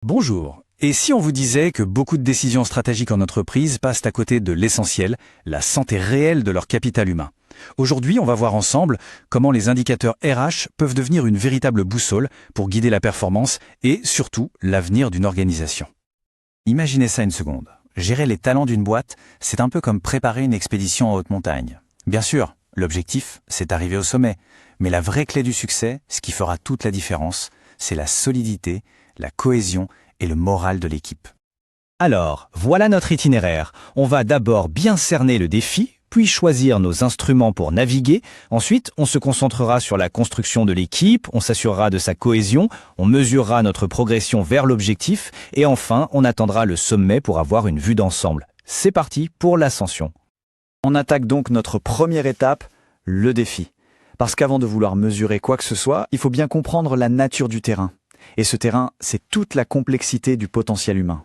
Bonjour. Et si on vous disait que beaucoup de décisions stratégiques en entreprise passent à côté de l'essentiel, la santé réelle de leur capital humain? Aujourd'hui, on va voir ensemble comment les indicateurs RH peuvent devenir une véritable boussole pour guider la performance et, surtout, l'avenir d'une organisation. Imaginez ça une seconde. Gérer les talents d'une boîte, c'est un peu comme préparer une expédition en haute montagne. Bien sûr, l'objectif, c'est d'arriver au sommet. Mais la vraie clé du succès, ce qui fera toute la différence, c'est la solidité, la cohésion et le moral de l'équipe. Alors, voilà notre itinéraire. On va d'abord bien cerner le défi, puis choisir nos instruments pour naviguer. Ensuite, on se concentrera sur la construction de l'équipe, on s'assurera de sa cohésion, on mesurera notre progression vers l'objectif, et enfin, on attendra le sommet pour avoir une vue d'ensemble. C'est parti pour l'ascension. On attaque donc notre première étape, le défi. Parce qu'avant de vouloir mesurer quoi que ce soit, il faut bien comprendre la nature du terrain. Et ce terrain, c'est toute la complexité du potentiel humain.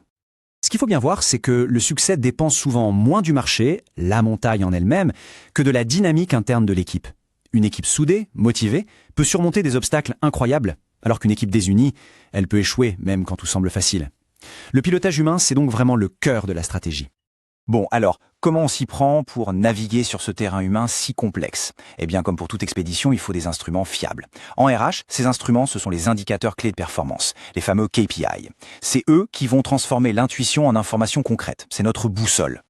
Ce qu'il faut bien voir, c'est que le succès dépend souvent moins du marché, la montagne en elle-même, que de la dynamique interne de l'équipe. Une équipe soudée, motivée, peut surmonter des obstacles incroyables, alors qu'une équipe désunie, elle peut échouer, même quand tout semble facile. Le pilotage humain, c'est donc vraiment le cœur de la stratégie. Bon, alors, comment on s'y prend pour naviguer sur ce terrain humain si complexe? Eh bien, comme pour toute expédition, il faut des instruments fiables. En RH, ces instruments, ce sont les indicateurs clés de performance, les fameux KPI. C'est eux qui vont transformer l'intuition en information concrète. C'est notre boussole.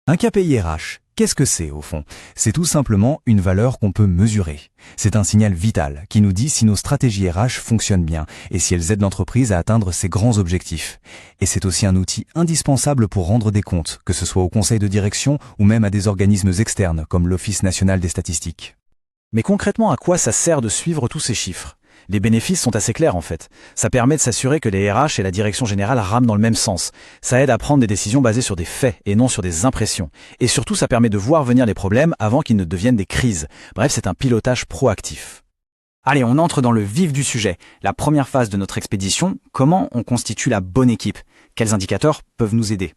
Un KPI RH, qu'est-ce que c'est au fond? C'est tout simplement une valeur qu'on peut mesurer. C'est un signal vital qui nous dit si nos stratégies RH fonctionnent bien et si elles aident l'entreprise à atteindre ses grands objectifs. Et c'est aussi un outil indispensable pour rendre des comptes, que ce soit au conseil de direction ou même à des organismes externes comme l'Office national des statistiques. Mais concrètement, à quoi ça sert de suivre tous ces chiffres? Les bénéfices sont assez clairs en fait. Ça permet de s'assurer que les RH et la direction générale rament dans le même sens. Ça aide à prendre des décisions basées sur des faits et non sur des impressions. Et surtout, ça permet de voir venir les problèmes avant qu'ils ne deviennent des crises. Bref, c'est un pilotage proactif. Allez, on entre dans le vif du sujet. La première phase de notre expédition, comment on constitue la bonne équipe? Quels indicateurs peuvent nous aider?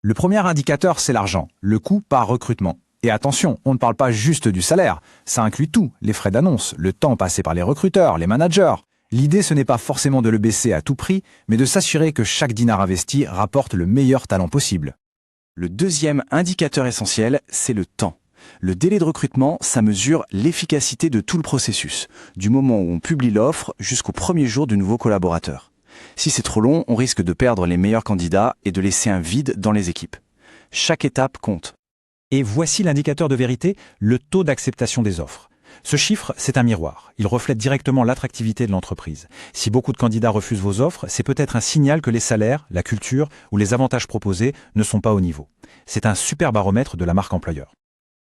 Le premier indicateur, c'est l'argent, le coût par recrutement. Et attention, on ne parle pas juste du salaire, ça inclut tout, les frais d'annonce, le temps passé par les recruteurs, les managers. L'idée, ce n'est pas forcément de le baisser à tout prix, mais de s'assurer que chaque dinar investi rapporte le meilleur talent possible. Le deuxième indicateur essentiel, c'est le temps. Le délai de recrutement, ça mesure l'efficacité de tout le processus, du moment où on publie l'offre jusqu'au premier jour du nouveau collaborateur. Si c'est trop long, on risque de perdre les meilleurs candidats et de laisser un vide dans les équipes. Chaque étape compte. Et voici l'indicateur de vérité, le taux d'acceptation des offres. Ce chiffre, c'est un miroir. Il reflète directement l'attractivité de l'entreprise. Si beaucoup de candidats refusent vos offres, c'est peut-être un signal que les salaires, la culture ou les avantages proposés ne sont pas au niveau. C'est un super baromètre de la marque employeur.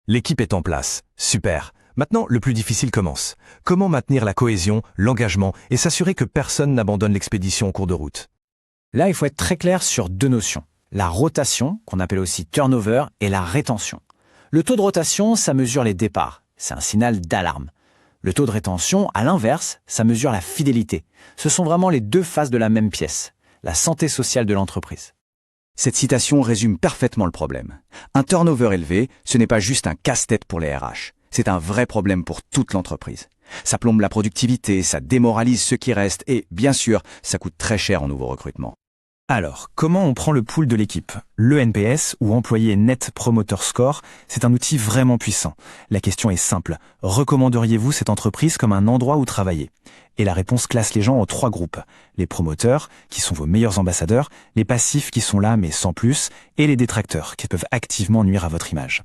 L'équipe est en place. Super. Maintenant, le plus difficile commence. Comment maintenir la cohésion, l'engagement et s'assurer que personne n'abandonne l'expédition en cours de route? Là, il faut être très clair sur deux notions. La rotation, qu'on appelle aussi turnover, et la rétention. Le taux de rotation, ça mesure les départs. C'est un signal d'alarme. Le taux de rétention, à l'inverse, ça mesure la fidélité. Ce sont vraiment les deux faces de la même pièce. La santé sociale de l'entreprise. Cette citation résume parfaitement le problème. Un turnover élevé, ce n'est pas juste un casse-tête pour les RH. C'est un vrai problème pour toute l'entreprise. Ça plombe la productivité, ça démoralise ceux qui restent et, bien sûr, ça coûte très cher en nouveau recrutement. Alors, comment on prend le pouls de l'équipe? Le NPS, ou Employé Net Promoter Score, c'est un outil vraiment puissant. La question est simple. Recommanderiez-vous cette entreprise comme un endroit où travailler? Et la réponse classe les gens en 3 groupes. Les promoteurs, qui sont vos meilleurs ambassadeurs, les passifs qui sont là mais sans plus, et les détracteurs, qui peuvent activement nuire à votre image.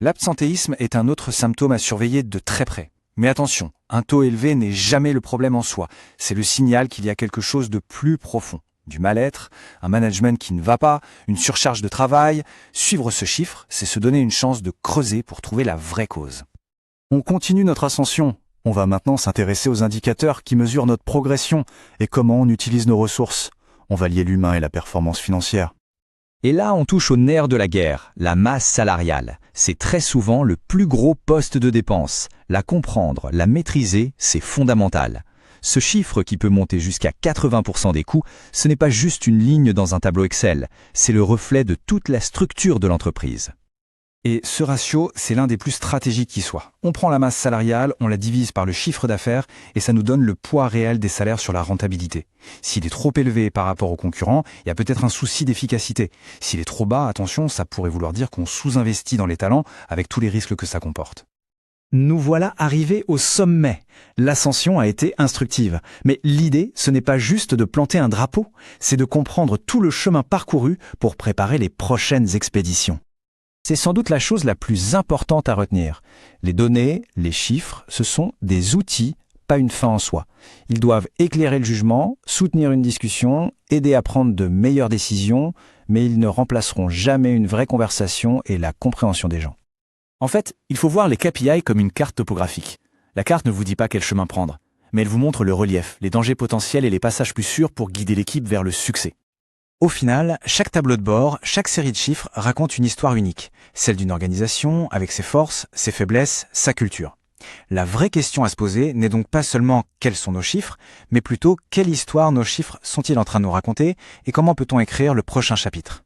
L'absentéisme est un autre symptôme à surveiller de très près. Mais attention, un taux élevé n'est jamais le problème en soi. C'est le signal qu'il y a quelque chose de plus profond. Du mal-être, un management qui ne va pas, une surcharge de travail. Suivre ce chiffre, c'est se donner une chance de creuser pour trouver la vraie cause. On continue notre ascension. On va maintenant s'intéresser aux indicateurs qui mesurent notre progression et comment on utilise nos ressources. On va lier l'humain et la performance financière. Et là, on touche au nerf de la guerre, la masse salariale. C'est très souvent le plus gros poste de dépense. La comprendre, la maîtriser, c'est fondamental. Ce chiffre qui peut monter jusqu'à 80% des coûts, ce n'est pas juste une ligne dans un tableau Excel, c'est le reflet de toute la structure de l'entreprise. Et ce ratio, c'est l'un des plus stratégiques qui soit. On prend la masse salariale, on la divise par le chiffre d'affaires et ça nous donne le poids réel des salaires sur la rentabilité. S'il est trop élevé par rapport aux concurrents, il y a peut-être un souci d'efficacité. S'il est trop bas, attention, ça pourrait vouloir dire qu'on sous-investit dans les talents avec tous les risques que ça comporte. Nous voilà arrivés au sommet. L'ascension a été instructive. Mais l'idée, ce n'est pas juste de planter un drapeau, c'est de comprendre tout le chemin parcouru pour préparer les prochaines expéditions. C'est sans doute la chose la plus importante à retenir. Les données, les chiffres, ce sont des outils, pas une fin en soi. Ils doivent éclairer le jugement, soutenir une discussion, aider à prendre de meilleures décisions, mais ils ne remplaceront jamais une vraie conversation et la compréhension des gens. En fait, il faut voir les KPI comme une carte topographique. La carte ne vous dit pas quel chemin prendre, mais elle vous montre le relief, les dangers potentiels et les passages plus sûrs pour guider l'équipe vers le succès. Au final, chaque tableau de bord, chaque série de chiffres raconte une histoire unique, celle d'une organisation avec ses forces, ses faiblesses, sa culture. La vraie question à se poser n'est donc pas seulement quels sont nos chiffres, mais plutôt quelle histoire nos chiffres sont-ils en train de nous raconter et comment peut-on écrire le prochain chapitre.